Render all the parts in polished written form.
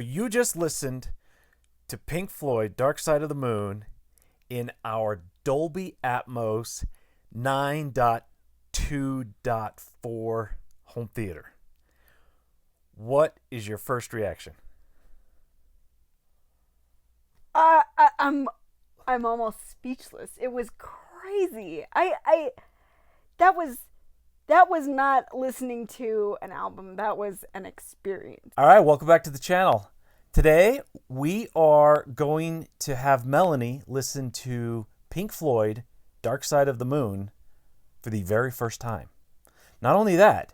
You just listened to Pink Floyd Dark Side of the Moon in our Dolby Atmos 9.2.4 home theater. What is your first reaction? I'm almost speechless. It was crazy. That was that was not listening to an album. That was an experience. All right, welcome back to the channel. Today, we are going to have Melanie listen to Pink Floyd Dark Side of the Moon for the very first time. Not only that,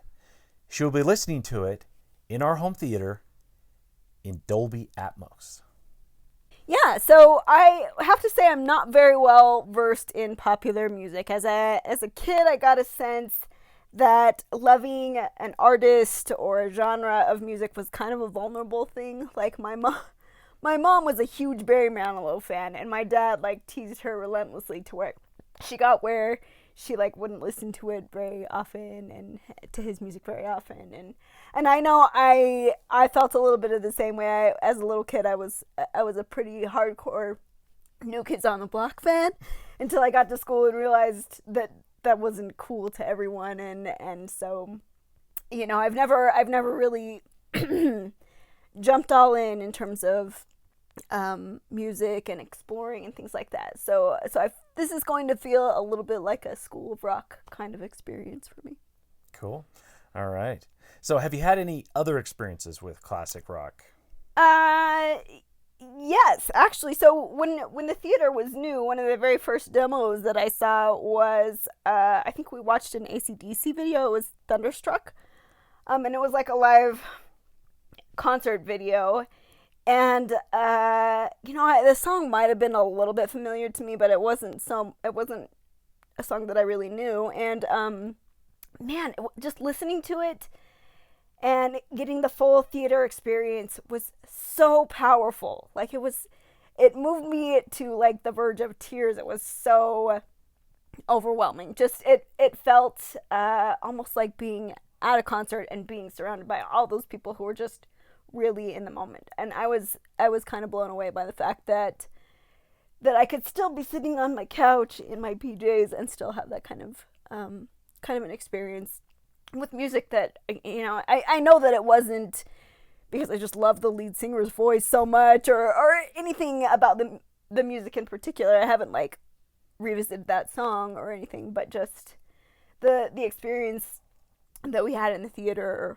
she will be listening to it in our home theater in Dolby Atmos. Yeah, so I have to say I'm not very well versed in popular music. As a kid, I got a sense that loving an artist or a genre of music was kind of a vulnerable thing. Like my mom was a huge Barry Manilow fan, and my dad like teased her relentlessly where she like wouldn't listen to it very often and to his music very often. And I know I felt a little bit of the same way. As a little kid, I was a pretty hardcore New Kids on the Block fan until I got to school and realized that wasn't cool to everyone. And so, I've never really jumped all in terms of music and exploring and things like that. This is going to feel a little bit like a School of Rock kind of experience for me. Cool. All right. So have you had any other experiences with classic rock? Uh, yes, actually. So when the theater was new, one of the very first demos that I saw was I think we watched an AC/DC video. It was Thunderstruck, and it was like a live concert video. And the song might have been a little bit familiar to me, but it wasn't a song that I really knew. And just listening to it and getting the full theater experience was so powerful. Like it moved me to like the verge of tears. It was so overwhelming. Just it felt almost like being at a concert and being surrounded by all those people who were just really in the moment. And I was kind of blown away by the fact that I could still be sitting on my couch in my PJs and still have that kind of an experience with music that I know that it wasn't because I just love the lead singer's voice so much or anything about the music in particular. I haven't like revisited that song or anything, but just the experience that we had in the theater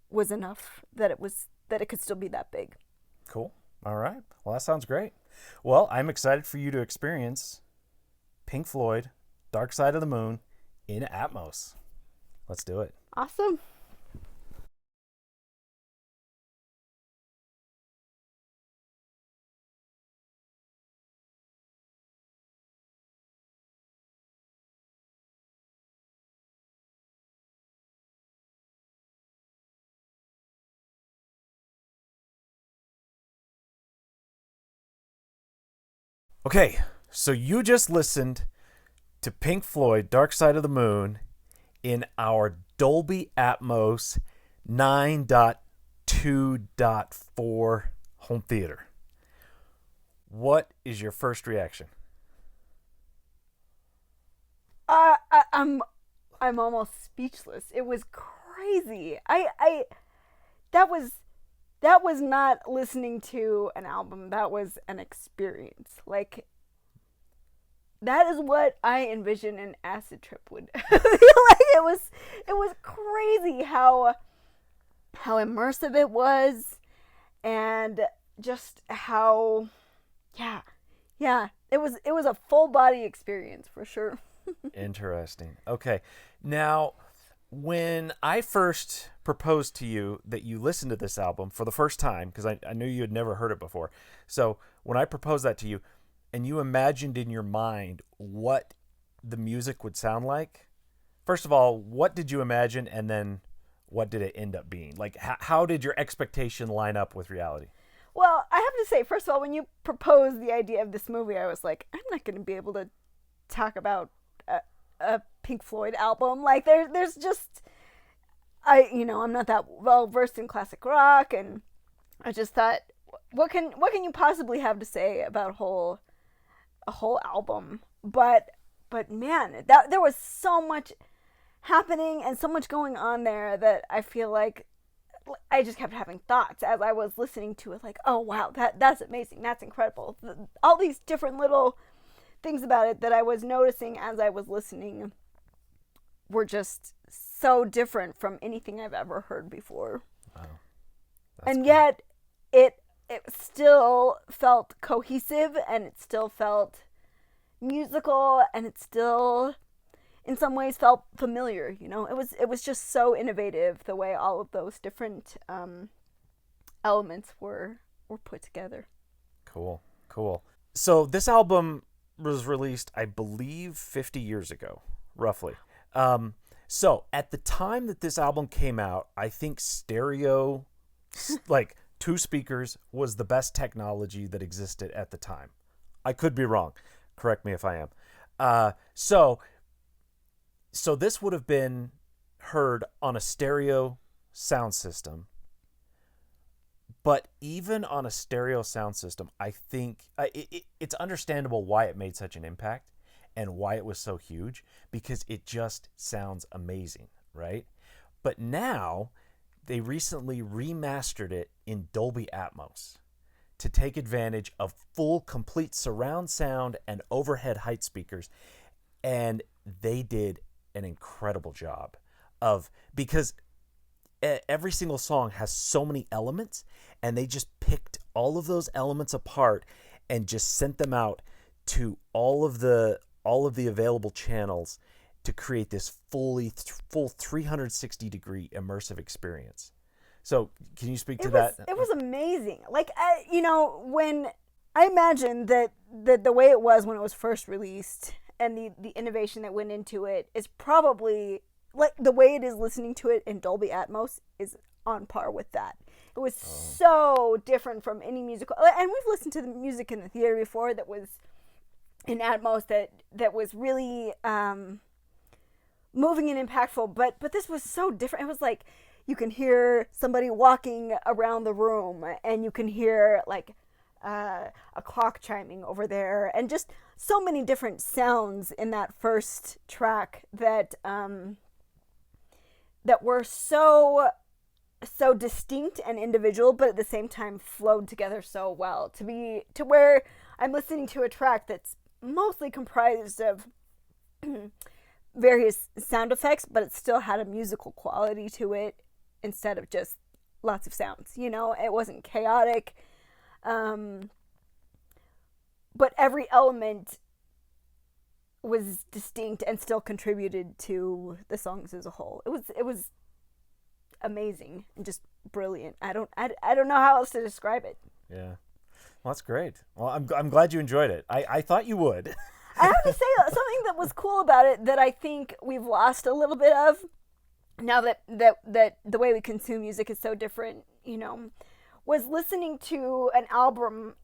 was enough that it could still be that big. Cool. All right. Well, that sounds great. Well, I'm excited for you to experience Pink Floyd Dark Side of the Moon in Atmos. Let's do it. Awesome. Okay, so you just listened to Pink Floyd Dark Side of the Moon in our Dolby Atmos 9.2.4 home theater. What is your first reaction? I'm almost speechless. It was crazy. I that was not listening to an album. That was an experience. Like that is what I envision an acid trip would feel like. It was crazy how immersive it was, and just how it was a full body experience for sure. Interesting. Okay. Now, when I first proposed to you that you listen to this album for the first time, because I knew you had never heard it before. So when I proposed that to you and you imagined in your mind what the music would sound like, first of all, what did you imagine? And then what did it end up being? Like, how did your expectation line up with reality? Well, I have to say, first of all, when you proposed the idea of this movie, I was like, I'm not going to be able to talk about a Pink Floyd album. Like, there's just, I'm not that well versed in classic rock, and I just thought, what can you possibly have to say about a whole album? But man, that there was so much happening and so much going on there that I feel like I just kept having thoughts as I was listening to it, like, oh wow, that's amazing, that's incredible. All these different little things about it that I was noticing as I was listening were just so different from anything I've ever heard before. Wow. And Cool. yet it still felt cohesive, and it still felt musical, and it still in some ways felt familiar. It was just so innovative the way all of those different elements were put together. Cool. Cool. So this album was released, I believe, 50 years ago, roughly. So at the time that this album came out, I think stereo, like two speakers, was the best technology that existed at the time. I could be wrong. Correct me if I am. So this would have been heard on a stereo sound system. But even on a stereo sound system, I think it's understandable why it made such an impact and why it was so huge, because it just sounds amazing, right? But now they recently remastered it in Dolby Atmos to take advantage of full, complete surround sound and overhead height speakers. And they did an incredible job because every single song has so many elements, and they just picked all of those elements apart and just sent them out to all of the available channels to create this full 360 degree immersive experience. So can you speak to that? It was amazing. Like, when I imagine that the way it was when it was first released and the innovation that went into it is probably like the way it is listening to it in Dolby Atmos is on par with that. It was so different from any musical. And we've listened to the music in the theater before that was in Atmos that was really moving and impactful. But this was so different. It was like you can hear somebody walking around the room, and you can hear like a clock chiming over there, and just so many different sounds in that first track that were so distinct and individual, but at the same time flowed together so well to where I'm listening to a track that's mostly comprised of various sound effects, but it still had a musical quality to it instead of just lots of sounds. It wasn't chaotic, but every element was distinct and still contributed to the songs as a whole. It was amazing and just brilliant. I don't know how else to describe it. Yeah. Well, that's great. Well, I'm glad you enjoyed it. I thought you would. I have to say something that was cool about it that I think we've lost a little bit of now that the way we consume music is so different, was listening to an album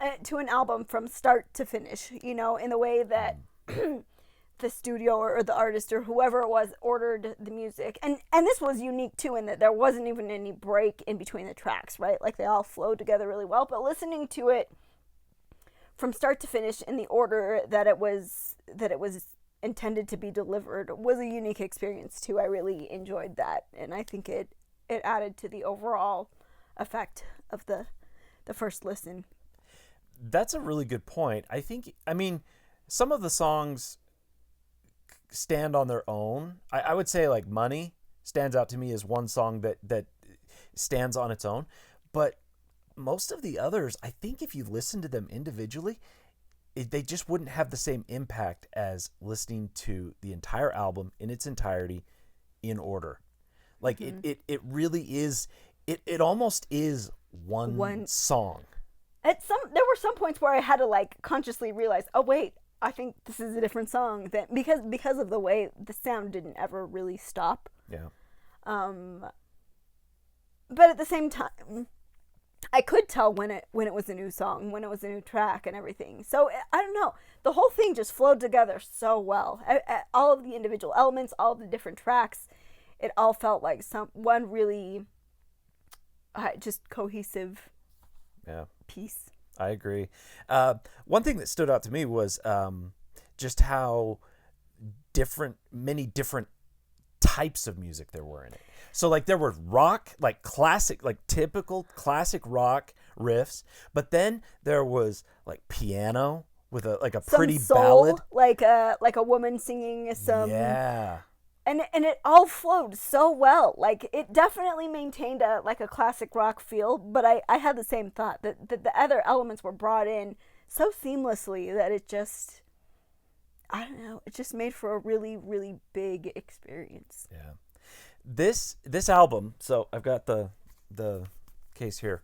from start to finish, in the way that the studio or the artist or whoever it was ordered the music. And this was unique too, in that there wasn't even any break in between the tracks, right? Like they all flowed together really well. But listening to it from start to finish in the order that it was intended to be delivered was a unique experience too. I really enjoyed that, and I think it added to the overall effect of the first listen. That's a really good point. I mean, some of the songs stand on their own. I would say like Money stands out to me as one song that stands on its own, but most of the others, I think if you listen to them individually, they just wouldn't have the same impact as listening to the entire album in its entirety in order. Like it really is. It almost is one song. There were some points where I had to like consciously realize, oh wait, I think this is a different song because of the way the sound didn't ever really stop. Yeah. But at the same time, I could tell when it was a new song, when it was a new track and everything. So I don't know. The whole thing just flowed together so well. All of the individual elements, all of the different tracks, it all felt like one really just cohesive Yeah. piece. I agree. One thing that stood out to me was just how many different types of music there were in it. So like there were rock, like classic, like typical classic rock riffs, but then there was like piano with a Some pretty soul, ballad. like a woman singing some. Yeah. And it all flowed so well. Like it definitely maintained a classic rock feel, but I had the same thought that the other elements were brought in so seamlessly that it just, I don't know, it just made for a really, really big experience. Yeah. This album, so I've got the case here.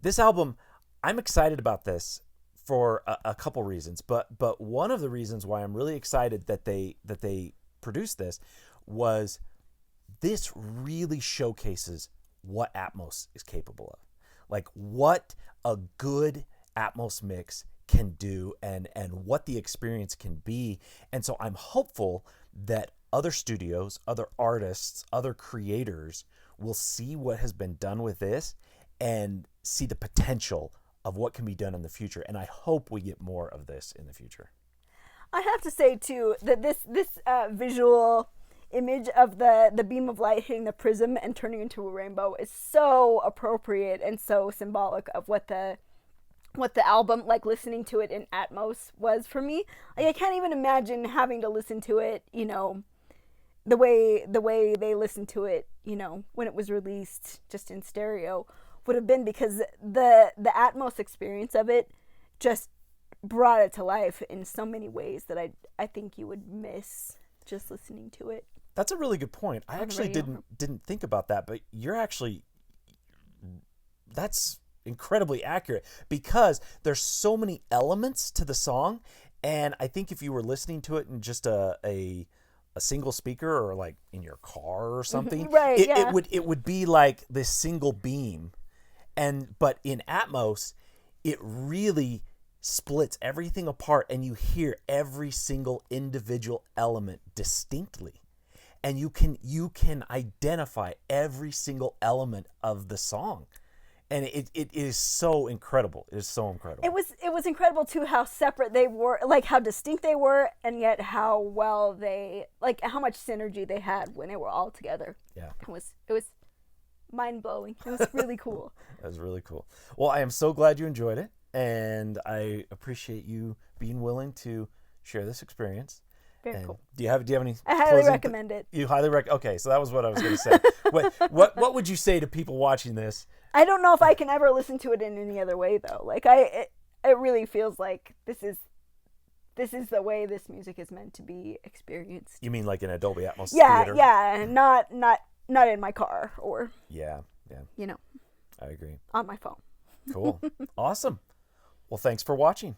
This album, I'm excited about this for a couple reasons, but one of the reasons why I'm really excited that they produced this was this really showcases what Atmos is capable of, like what a good Atmos mix can do and what the experience can be. And so I'm hopeful that other studios, other artists, other creators will see what has been done with this and see the potential of what can be done in the future. And I hope we get more of this in the future. I have to say too that this visual image of the beam of light hitting the prism and turning into a rainbow is so appropriate and so symbolic of what the album, like listening to it in Atmos, was for me. Like I can't even imagine having to listen to it, you know, the way they listened to it, you know, when it was released just in stereo would have been, because the Atmos experience of it just brought it to life in so many ways that I think you would miss just listening to it. That's a really good point. I actually didn't think about that, but that's incredibly accurate, because there's so many elements to the song, and I think if you were listening to it in just a single speaker or like in your car or something, right, it would be like this single beam, but in Atmos it really splits everything apart and you hear every single individual element distinctly, and you can identify every single element of the song, and it is so incredible. It is so incredible. It was incredible too how separate they were, like how distinct they were, and yet how well they, like how much synergy they had when they were all together. Yeah, it was mind blowing. It was really cool. That was really cool. Well, I am so glad you enjoyed it, and I appreciate you being willing to share this experience. Very cool. Do you have any? I highly recommend it. You highly recommend? Okay, so that was what I was going to say. What would you say to people watching this? I don't know if I can ever listen to it in any other way though. Like it really feels like this is the way this music is meant to be experienced. You mean like in a Dolby Atmos theater? Yeah, yeah, not in my car or. Yeah. You know. I agree. On my phone. Cool. Awesome. Well, thanks for watching.